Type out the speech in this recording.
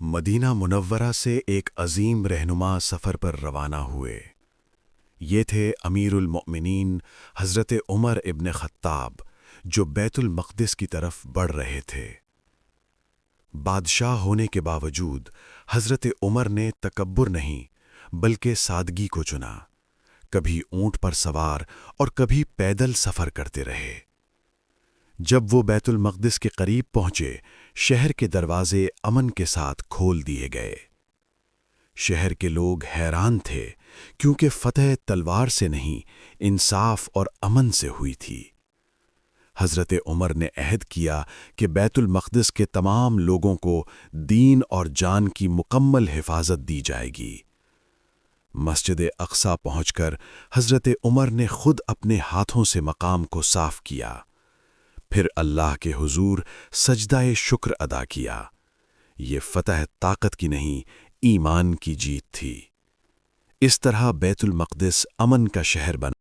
مدینہ منورہ سے ایک عظیم رہنما سفر پر روانہ ہوئے۔ یہ تھے امیر المؤمنین حضرت عمر ابن خطاب، جو بیت المقدس کی طرف بڑھ رہے تھے۔ بادشاہ ہونے کے باوجود حضرت عمر نے تکبر نہیں بلکہ سادگی کو چنا، کبھی اونٹ پر سوار اور کبھی پیدل سفر کرتے رہے۔ جب وہ بیت المقدس کے قریب پہنچے، شہر کے دروازے امن کے ساتھ کھول دیے گئے۔ شہر کے لوگ حیران تھے کیونکہ فتح تلوار سے نہیں، انصاف اور امن سے ہوئی تھی۔ حضرت عمر نے عہد کیا کہ بیت المقدس کے تمام لوگوں کو دین اور جان کی مکمل حفاظت دی جائے گی۔ مسجد اقصیٰ پہنچ کر حضرت عمر نے خود اپنے ہاتھوں سے مقام کو صاف کیا، پھر اللہ کے حضور سجدہ شکر ادا کیا۔ یہ فتح طاقت کی نہیں، ایمان کی جیت تھی۔ اس طرح بیت المقدس امن کا شہر بنا۔